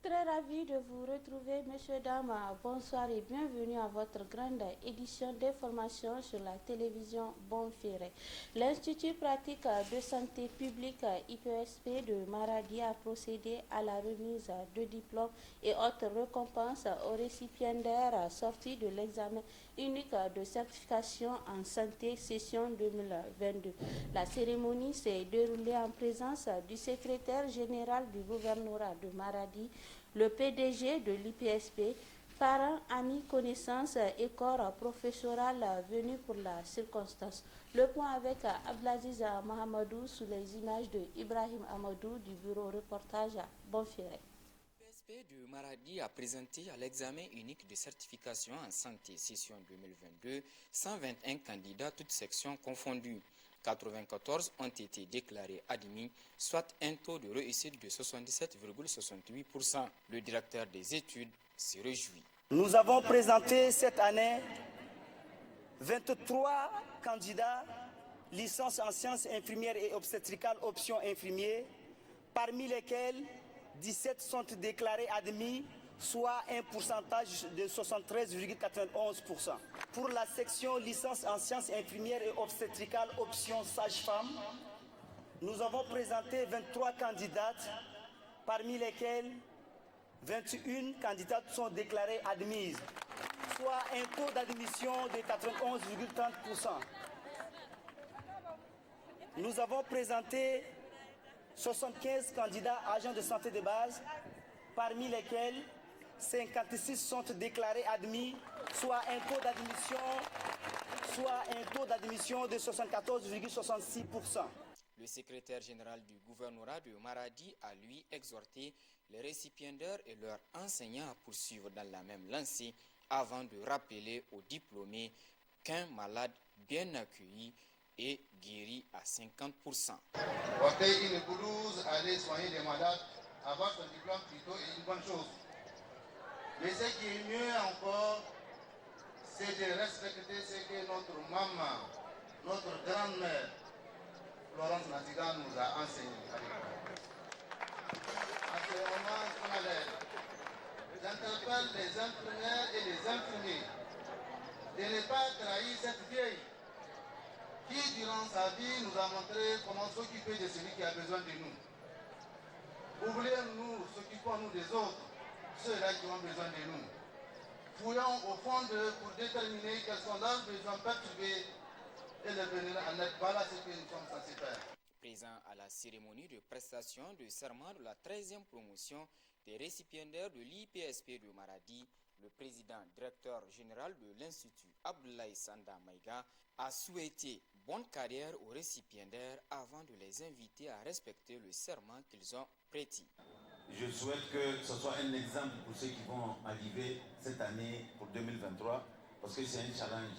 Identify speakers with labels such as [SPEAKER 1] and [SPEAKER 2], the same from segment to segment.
[SPEAKER 1] très ravie de vous retrouver, messieurs, dames. Bonsoir et bienvenue à votre grande édition d'information sur la télévision Bonferré. L'Institut pratique de santé publique IPSP de Maradi a procédé à la remise de diplômes et autres récompenses aux récipiendaires sortis de l'examen unique de certification en santé session 2022. La cérémonie s'est déroulée en présence du secrétaire général du gouvernorat de Maradi, le PDG de l'IPSP, parents, amis, connaissances et corps professoral venus pour la circonstance. Le point avec Abdelaziz Mahamadou sous les images de Ibrahim Amadou du bureau reportage à Bonferré.
[SPEAKER 2] L'IPSP de Maradi a présenté à l'examen unique de certification en santé session 2022 121 candidats toutes sections confondues. 94 ont été déclarés admis, soit un taux de réussite de 77,68%. Le directeur des études se réjouit.
[SPEAKER 3] Nous avons présenté cette année 23 candidats, licence en sciences infirmières et obstétricales, option infirmier, parmi lesquels 17 sont déclarés admis, soit un pourcentage de 73,91%. Pour la section licence en sciences infirmières et obstétricales, option sage-femme, nous avons présenté 23 candidates, parmi lesquelles 21 candidates sont déclarées admises, soit un taux d'admission de 91,30%. Nous avons présenté 75 candidats agents de santé de base, parmi lesquels 56 sont déclarés admis, soit un taux d'admission de 74,66%.
[SPEAKER 2] Le secrétaire général du gouvernorat de Maradi a lui exhorté les récipiendaires et leurs enseignants à poursuivre dans la même lancée avant de rappeler aux diplômés qu'un malade bien accueilli est guéri à 50%.
[SPEAKER 4] Porter une blouse, aller soigner des malades, avoir son diplôme plutôt est une bonne chose. Mais ce qui est mieux encore, c'est de respecter ce que notre maman, notre grand-mère, Florence Natiga nous a enseigné. À ce moment solennel, j'interpelle les infirmières et les infirmiers de ne pas trahir cette vieille qui, durant sa vie, nous a montré comment s'occuper de celui qui a besoin de nous. Oublions-nous, s'occupons-nous des autres, ceux-là qui ont besoin de nous. Fouillons au fond d'eux pour déterminer quels sont leurs besoins perturbés et les venir en aide. Voilà ce que nous sommes censés faire.
[SPEAKER 2] Présent à la cérémonie de prestation de serment de la 13e promotion des récipiendaires de l'IPSP de Maradi, le président directeur général de l'Institut Abdoulaye Sanda Maïga a souhaité bonne carrière aux récipiendaires avant de les inviter à respecter le serment qu'ils ont prêté.
[SPEAKER 5] Je souhaite que ce soit un exemple pour ceux qui vont arriver cette année pour 2023, parce que c'est un challenge.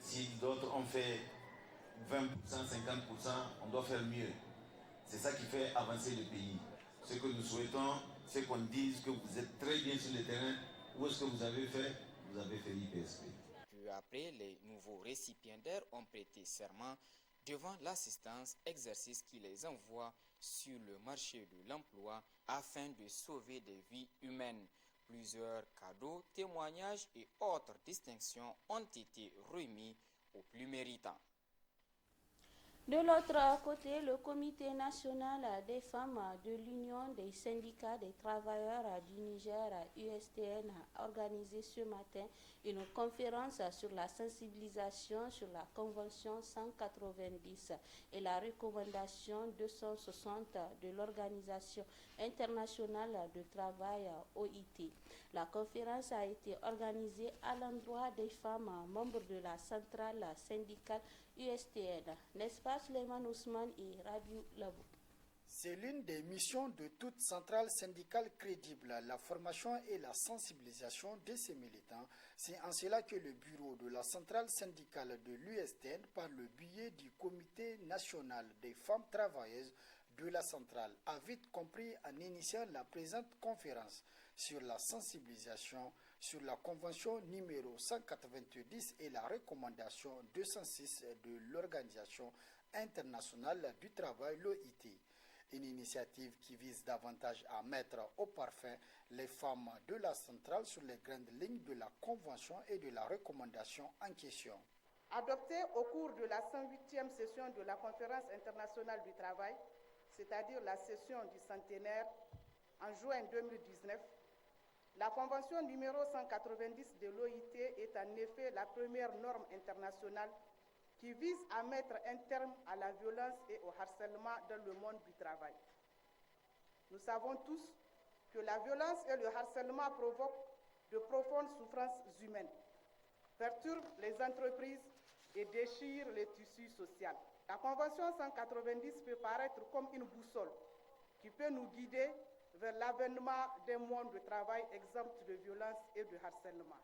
[SPEAKER 5] Si d'autres ont fait 20%, 50%, on doit faire mieux. C'est ça qui fait avancer le pays. Ce que nous souhaitons, c'est qu'on dise que vous êtes très bien sur le terrain. Où est-ce que vous avez fait? Vous avez fait l'IPSP.
[SPEAKER 2] Peu après, les nouveaux récipiendaires ont prêté serment devant l'assistance, exercice qui les envoie sur le marché de l'emploi afin de sauver des vies humaines. Plusieurs cadeaux, témoignages et autres distinctions ont été remis aux plus méritants.
[SPEAKER 1] De l'autre côté, le Comité national des femmes de l'Union des syndicats des travailleurs du Niger, USTN, a organisé ce matin une conférence sur la sensibilisation sur la Convention 190 et la recommandation 260 de l'Organisation internationale du travail, OIT. La conférence a été organisée à l'endroit des femmes membres de la centrale syndicale USTN, n'est-ce pas Suleiman Ousmane et Rabiou Labou?
[SPEAKER 6] C'est l'une des missions de toute centrale syndicale crédible, la formation et la sensibilisation de ses militants. C'est en cela que le bureau de la centrale syndicale de l'USTN, par le biais du Comité national des femmes travailleuses de la centrale, a vite compris en initiant la présente conférence sur la sensibilisation sur la convention numéro 190 et la recommandation 206 de l'Organisation internationale du travail, l'OIT. Une initiative qui vise davantage à mettre au parfum les femmes de la centrale sur les grandes lignes de la convention et de la recommandation en question.
[SPEAKER 7] Adoptée au cours de la 108e session de la Conférence internationale du travail, c'est-à-dire la session du centenaire en juin 2019, la convention numéro 190 de l'OIT est en effet la première norme internationale qui vise à mettre un terme à la violence et au harcèlement dans le monde du travail. Nous savons tous que la violence et le harcèlement provoquent de profondes souffrances humaines, perturbent les entreprises et déchirent les tissus sociaux. La Convention 190 peut paraître comme une boussole qui peut nous guider vers l'avènement d'un monde de travail exempt de violence et de harcèlement.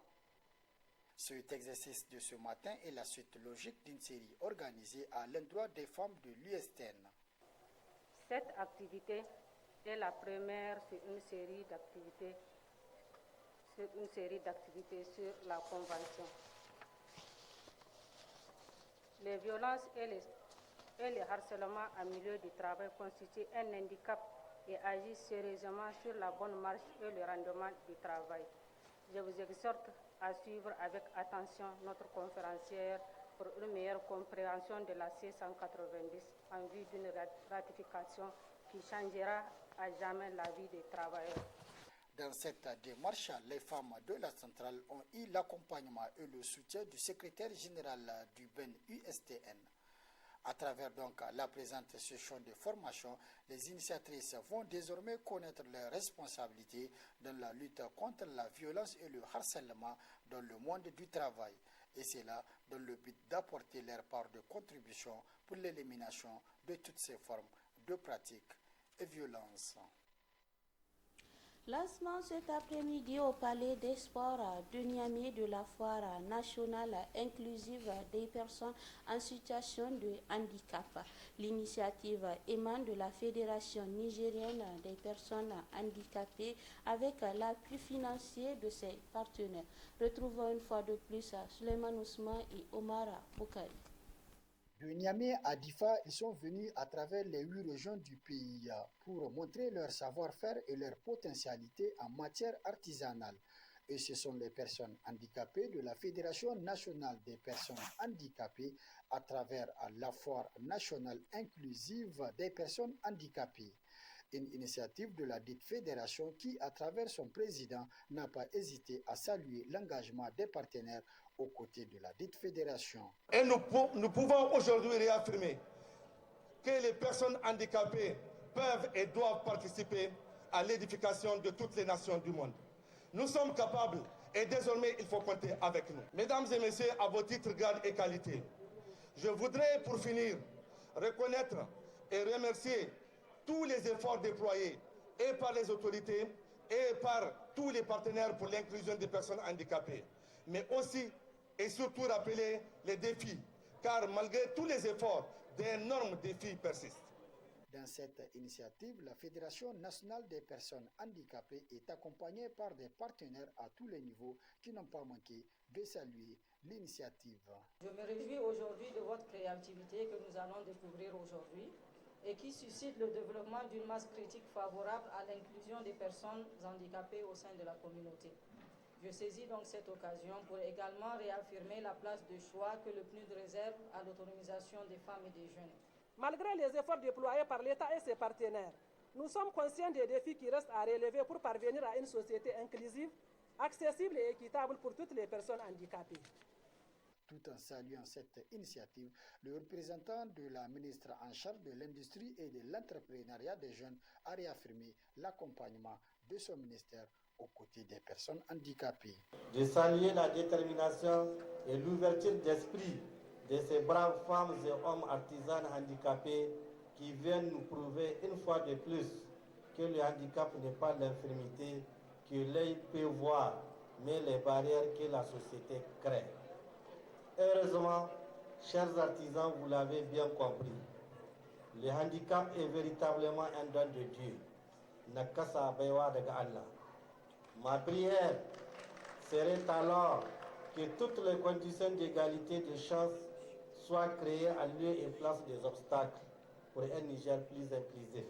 [SPEAKER 6] Cet exercice de ce matin est la suite logique d'une série organisée à l'endroit des femmes de l'USTN.
[SPEAKER 8] Cette activité est la première sur une série d'activités sur la Convention. Les violences et les harcèlements en milieu du travail constituent un handicap et agissent sérieusement sur la bonne marche et le rendement du travail. Je vous exhorte à suivre avec attention notre conférencière pour une meilleure compréhension de la C190 en vue d'une ratification qui changera à jamais la vie des travailleurs.
[SPEAKER 6] Dans cette démarche, les femmes de la centrale ont eu l'accompagnement et le soutien du secrétaire général du BEN USTN. À travers donc la présente session de formation, les initiatrices vont désormais connaître leurs responsabilités dans la lutte contre la violence et le harcèlement dans le monde du travail. Et c'est là dans le but d'apporter leur part de contribution pour l'élimination de toutes ces formes de pratiques et violences.
[SPEAKER 1] Lancement cet après-midi au Palais des Sports de Niamey de la foire nationale inclusive des personnes en situation de handicap. L'initiative émane de la Fédération nigérienne des personnes handicapées avec l'appui financier de ses partenaires. Retrouvons une fois de plus Suleiman Ousmane et Omar Boukari.
[SPEAKER 6] De Niamey à Difa, ils sont venus à travers les 8 régions du pays pour montrer leur savoir-faire et leur potentialité en matière artisanale. Et ce sont les personnes handicapées de la Fédération nationale des personnes handicapées à travers la foire nationale inclusive des personnes handicapées. Une initiative de la dite fédération qui, à travers son président, n'a pas hésité à saluer l'engagement des partenaires aux côtés de la dite fédération.
[SPEAKER 9] Et nous pouvons aujourd'hui réaffirmer que les personnes handicapées peuvent et doivent participer à l'édification de toutes les nations du monde. Nous sommes capables et désormais il faut compter avec nous. Mesdames et messieurs, à vos titres, grades et qualités, je voudrais pour finir reconnaître et remercier tous les efforts déployés et par les autorités et par tous les partenaires pour l'inclusion des personnes handicapées, mais aussi et surtout rappeler les défis, car malgré tous les efforts, d'énormes défis persistent.
[SPEAKER 6] Dans cette initiative, la Fédération nationale des personnes handicapées est accompagnée par des partenaires à tous les niveaux qui n'ont pas manqué de saluer l'initiative.
[SPEAKER 10] Je me réjouis aujourd'hui de votre créativité que nous allons découvrir aujourd'hui et qui suscite le développement d'une masse critique favorable à l'inclusion des personnes handicapées au sein de la communauté. Je saisis donc cette occasion pour également réaffirmer la place de choix que le PNUD réserve à l'autonomisation des femmes et des jeunes.
[SPEAKER 11] Malgré les efforts déployés par l'État et ses partenaires, nous sommes conscients des défis qui restent à relever pour parvenir à une société inclusive, accessible et équitable pour toutes les personnes handicapées.
[SPEAKER 6] Tout en saluant cette initiative, le représentant de la ministre en charge de l'industrie et de l'entrepreneuriat des jeunes a réaffirmé l'accompagnement de son ministère aux côtés des personnes handicapées.
[SPEAKER 12] De saluer la détermination et l'ouverture d'esprit de ces braves femmes et hommes artisans handicapés qui viennent nous prouver une fois de plus que le handicap n'est pas l'infirmité que l'œil peut voir, mais les barrières que la société crée. Heureusement, chers artisans, vous l'avez bien compris. Le handicap est véritablement un don de Dieu. Nakasa baiwa daga Allah. Ma prière serait alors que toutes les conditions d'égalité de chance soient créées en lieu et place des obstacles pour un Niger plus inclusif.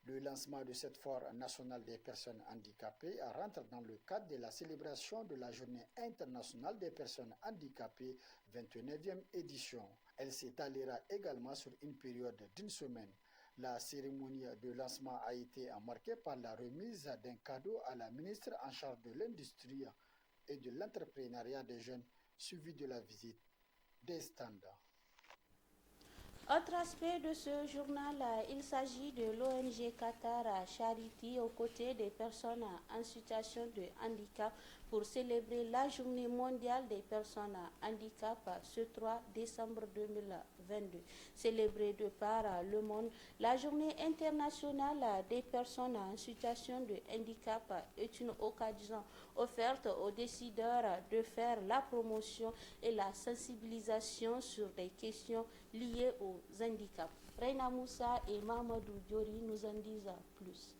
[SPEAKER 6] Le lancement de cette foire nationale des personnes handicapées rentre dans le cadre de la célébration de la Journée internationale des personnes handicapées, 29e édition. Elle s'étalera également sur une période d'une semaine. La cérémonie de lancement a été marquée par la remise d'un cadeau à la ministre en charge de l'industrie et de l'entrepreneuriat des jeunes, suivi de la visite des standards.
[SPEAKER 1] Autre aspect de ce journal, il s'agit de l'ONG Qatar Charity aux côtés des personnes en situation de handicap pour célébrer la Journée mondiale des personnes handicap ce 3 décembre 2022. Célébrée de par le monde, la Journée internationale des personnes en situation de handicap est une occasion offerte aux décideurs de faire la promotion et la sensibilisation sur des questions liées aux handicaps. Reina Moussa et Mamadou Diori nous en disent plus.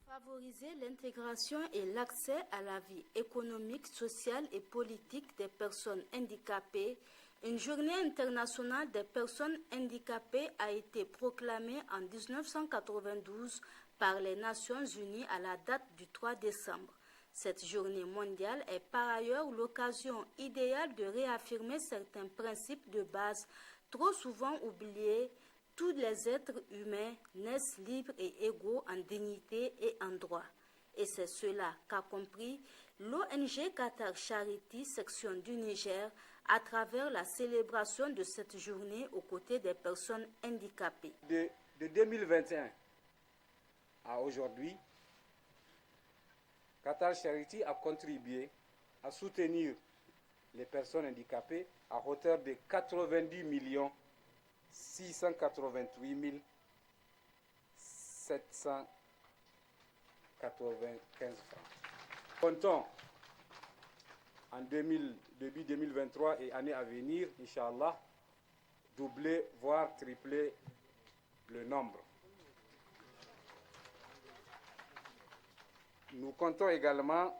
[SPEAKER 13] Favoriser l'intégration et l'accès à la vie économique, sociale et politique des personnes handicapées, une journée internationale des personnes handicapées a été proclamée en 1992 par les Nations Unies à la date du 3 décembre. Cette journée mondiale est par ailleurs l'occasion idéale de réaffirmer certains principes de base trop souvent oubliés. Tous les êtres humains naissent libres et égaux en dignité et en droit. Et c'est cela qu'a compris l'ONG Qatar Charity, section du Niger, à travers la célébration de cette journée aux côtés des personnes handicapées.
[SPEAKER 14] De 2021 à aujourd'hui, Qatar Charity a contribué à soutenir les personnes handicapées à hauteur de 90 688 795 francs. Comptons en début 2023 et année à venir, Inch'Allah, doubler, voire tripler le nombre. Nous comptons également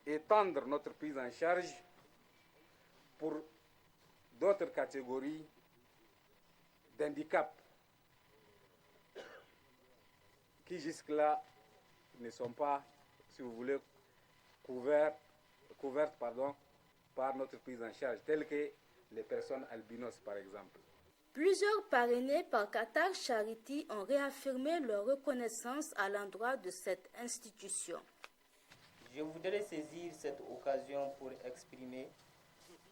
[SPEAKER 14] étendre notre prise en charge pour d'autres catégories d'handicap qui jusque-là ne sont pas, si vous voulez, couvertes par notre prise en charge, telles que les personnes albinos par exemple.
[SPEAKER 13] Plusieurs parrainés par Qatar Charity ont réaffirmé leur reconnaissance à l'endroit de cette institution.
[SPEAKER 15] Je voudrais saisir cette occasion pour exprimer,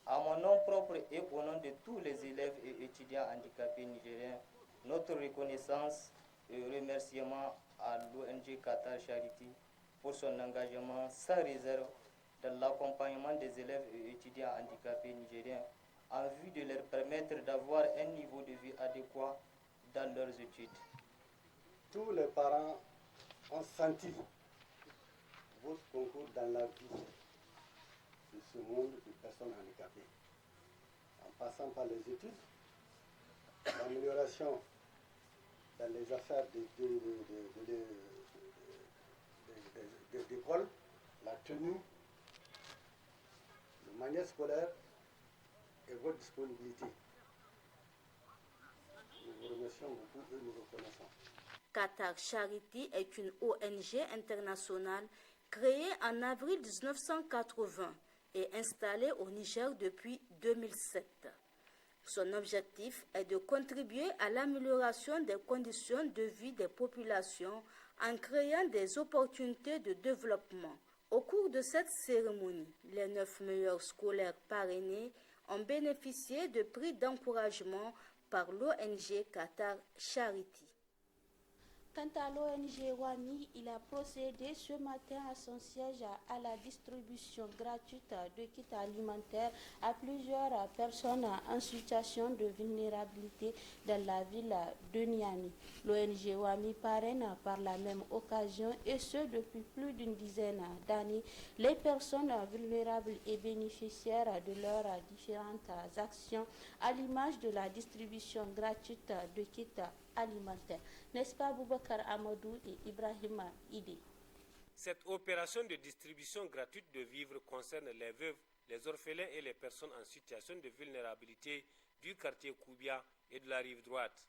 [SPEAKER 15] à mon nom propre et au nom de tous les élèves et étudiants handicapés nigériens, notre reconnaissance et remerciement à l'ONG Qatar Charity pour son engagement sans réserve dans l'accompagnement des élèves et étudiants handicapés nigériens en vue de leur permettre d'avoir un niveau de vie adéquat dans leurs études.
[SPEAKER 16] Tous les parents ont senti votre concours dans la vie de ce monde de personnes handicapées, en passant par les études, l'amélioration dans les affaires d'école, la tenue, le manuel scolaire et votre disponibilité. Nous vous remercions beaucoup et nous reconnaissons.
[SPEAKER 13] Qatar Charity est une ONG internationale créée en avril 1980 et installée au Niger depuis 2007. Son objectif est de contribuer à l'amélioration des conditions de vie des populations en créant des opportunités de développement. Au cours de cette cérémonie, les 9 meilleurs scolaires parrainés ont bénéficié de prix d'encouragement par l'ONG Qatar Charity.
[SPEAKER 1] Quant à l'ONG WAMI, il a procédé ce matin à son siège à la distribution gratuite de kits alimentaires à plusieurs personnes en situation de vulnérabilité dans la ville de Niamey. L'ONG WAMI parraine par la même occasion, et ce depuis plus d'une dizaine d'années, les personnes vulnérables et bénéficiaires de leurs différentes actions, à l'image de la distribution gratuite de kits alimentaire. N'est-ce pas Boubacar Amadou et Ibrahima Ide?
[SPEAKER 17] Cette opération de distribution gratuite de vivres concerne les veuves, les orphelins et les personnes en situation de vulnérabilité du quartier Koubia et de la rive droite.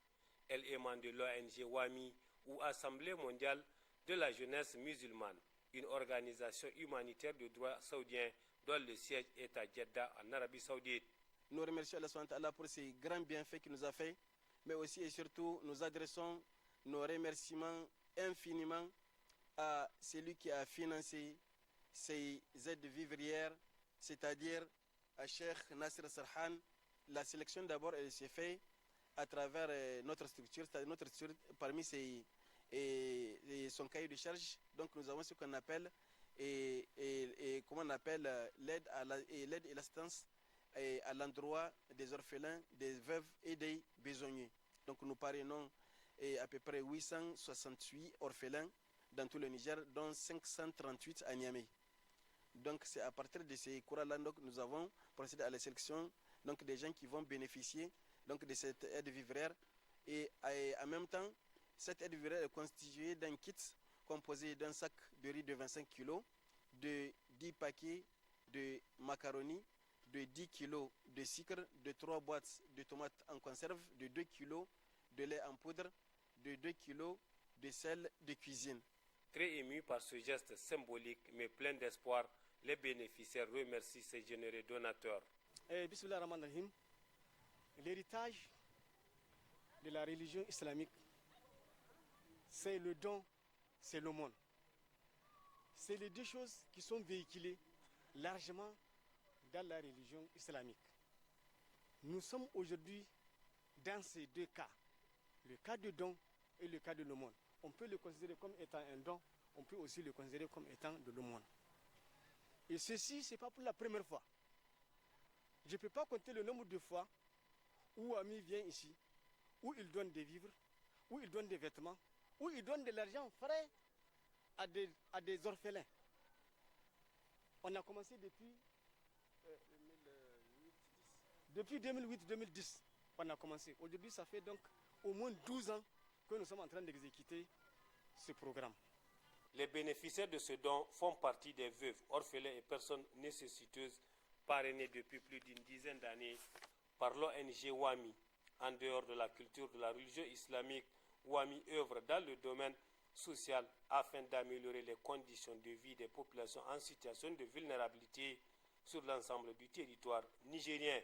[SPEAKER 17] Elle émane de l'ONG WAMI ou Assemblée mondiale de la jeunesse musulmane, une organisation humanitaire de droit saoudien dont le siège est à Jeddah en Arabie Saoudite.
[SPEAKER 18] Nous remercions Allah pour ces grands bienfaits qu'il nous a fait, mais aussi et surtout nous adressons nos remerciements infiniment à celui qui a financé ces aides vivrières, c'est-à-dire à Cheikh Nasser Sarhan. La sélection d'abord s'est faite à travers notre structure, c'est-à-dire notre structure parmi son cahier de charge. Donc nous avons ce qu'on appelle l'aide et l'assistance à l'endroit des orphelins, des veuves et des besogneux. Donc nous parrainons à peu près 868 orphelins dans tout le Niger, dont 538 à Niamey. Donc c'est à partir de ces courants-là que nous avons procédé à la sélection des gens qui vont bénéficier de cette aide vivrière. Et en même temps, cette aide vivrière est constituée d'un kit composé d'un sac de riz de 25 kg, de 10 paquets de macaroni, de 10 kg de sucre, de 3 boîtes de tomates en conserve, de 2 kg de lait en poudre, de 2 kg de sel de cuisine.
[SPEAKER 17] Très ému par ce geste symbolique mais plein d'espoir, les bénéficiaires remercient ces généreux donateurs.
[SPEAKER 19] Bismillah ar-Rahman ar-Rahim. L'héritage de la religion islamique, c'est le don, c'est l'aumône. C'est les deux choses qui sont véhiculées largement dans la religion islamique. Nous sommes aujourd'hui dans ces deux cas, le cas de don et le cas de l'aumône. On peut le considérer comme étant un don, on peut aussi le considérer comme étant de l'aumône. Et ceci, ce n'est pas pour la première fois. Je ne peux pas compter le nombre de fois où Ami vient ici, où il donne des vivres, où il donne des vêtements, où il donne de l'argent frais à des orphelins. On a commencé depuis 2008-2010. On a commencé. Aujourd'hui, ça fait donc au moins 12 ans que nous sommes en train d'exécuter ce programme.
[SPEAKER 17] Les bénéficiaires de ce don font partie des veuves, orphelins et personnes nécessiteuses parrainées depuis plus d'une dizaine d'années par l'ONG WAMI. En dehors de la culture de la religion islamique, WAMI œuvre dans le domaine social afin d'améliorer les conditions de vie des populations en situation de vulnérabilité sur l'ensemble du territoire nigérien.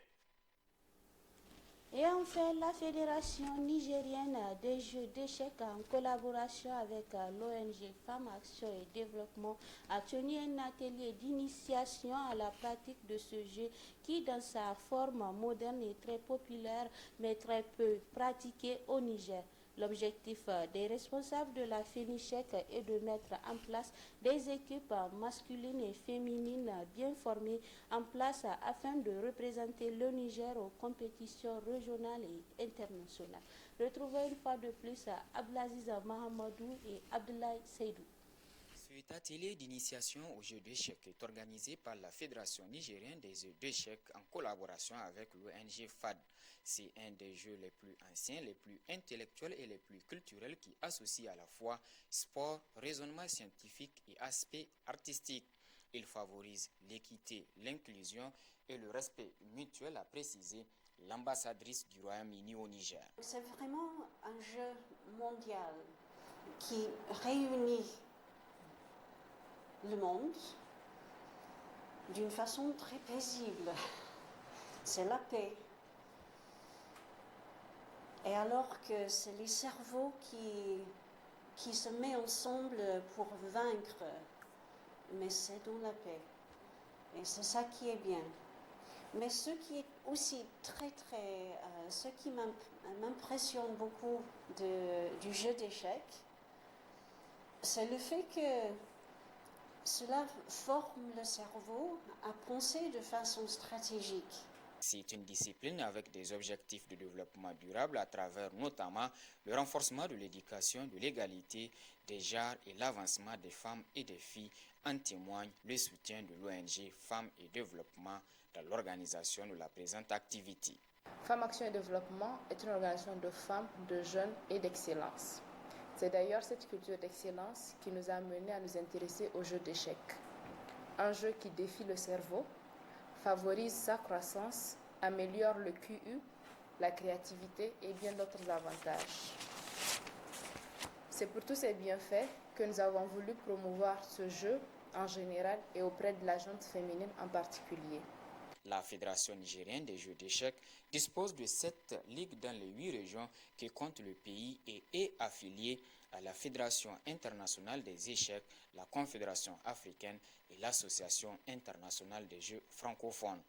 [SPEAKER 1] Et enfin, la Fédération nigérienne des jeux d'échecs en collaboration avec l'ONG Femmes Action et Développement a tenu un atelier d'initiation à la pratique de ce jeu qui, dans sa forme moderne, est très populaire mais très peu pratiqué au Niger. L'objectif des responsables de la FENICHEC est de mettre en place des équipes masculines et féminines bien formées en place afin de représenter le Niger aux compétitions régionales et internationales. Retrouvez une fois de plus Abdelaziz Mahamadou et Abdoulaye Seydou.
[SPEAKER 2] Cet atelier d'initiation aux jeux d'échecs est organisé par la Fédération nigérienne des jeux d'échecs en collaboration avec l'ONG FAD. C'est un des jeux les plus anciens, les plus intellectuels et les plus culturels qui associe à la fois sport, raisonnement scientifique et aspect artistique. Il favorise l'équité, l'inclusion et le respect mutuel, a précisé l'ambassadrice du Royaume-Uni au Niger.
[SPEAKER 20] C'est vraiment un jeu mondial qui réunit le monde d'une façon très paisible. C'est la paix. Et alors que c'est les cerveaux qui se mettent ensemble pour vaincre, mais c'est dans la paix. Et c'est ça qui est bien. Mais ce qui est aussi ce qui m'impressionne beaucoup du jeu d'échecs, c'est le fait que cela forme le cerveau à penser de façon stratégique.
[SPEAKER 2] C'est une discipline avec des objectifs de développement durable à travers notamment le renforcement de l'éducation, de l'égalité, des genres et l'avancement des femmes et des filles. En témoigne le soutien de l'ONG Femmes et Développement dans l'organisation de la présente activité.
[SPEAKER 21] Femmes Action et Développement est une organisation de femmes, de jeunes et d'excellence. C'est d'ailleurs cette culture d'excellence qui nous a amenés à nous intéresser au jeu d'échecs. Un jeu qui défie le cerveau, favorise sa croissance, améliore le QI, la créativité et bien d'autres avantages. C'est pour tous ces bienfaits que nous avons voulu promouvoir ce jeu en général et auprès de la gente féminine en particulier.
[SPEAKER 2] La Fédération nigérienne des jeux d'échecs dispose de 7 ligues dans les 8 régions qui comptent le pays et est affiliée à la Fédération internationale des échecs, la Confédération africaine et l'Association internationale des jeux francophones.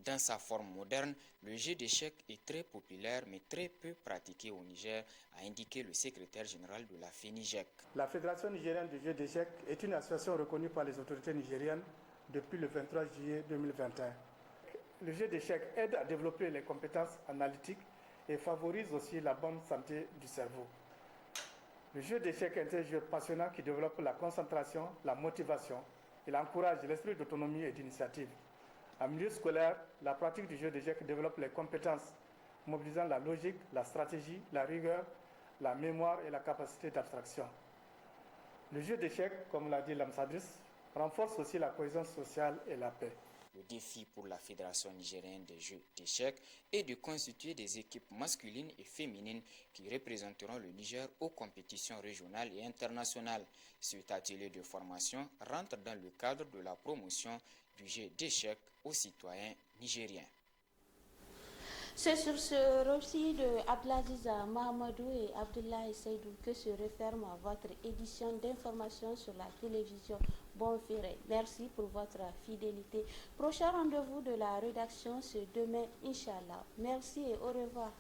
[SPEAKER 2] Dans sa forme moderne, le jeu d'échecs est très populaire mais très peu pratiqué au Niger, a indiqué le secrétaire général de la FENIGEC.
[SPEAKER 3] La Fédération nigérienne du jeu d'échecs est une association reconnue par les autorités nigériennes depuis le 23 juillet 2021. Le jeu d'échecs aide à développer les compétences analytiques et favorise aussi la bonne santé du cerveau. Le jeu d'échecs est un jeu passionnant qui développe la concentration, la motivation. Il encourage l'esprit d'autonomie et d'initiative. En milieu scolaire, la pratique du jeu d'échecs développe les compétences mobilisant la logique, la stratégie, la rigueur, la mémoire et la capacité d'abstraction. Le jeu d'échecs, comme l'a dit l'ambassadrice, renforce aussi la cohésion sociale et la paix.
[SPEAKER 2] Le défi pour la Fédération nigérienne des jeux d'échecs est de constituer des équipes masculines et féminines qui représenteront le Niger aux compétitions régionales et internationales. Cet atelier de formation rentre dans le cadre de la promotion du jeu d'échecs aux citoyens nigériens.
[SPEAKER 1] C'est sur ce récit de Abdelaziz Mahamadou et Abdoulaye Seydou que se referme votre édition d'information sur la télévision Bonferré. Merci pour votre fidélité. Prochain rendez-vous de la rédaction, c'est demain, Inch'Allah. Merci et au revoir.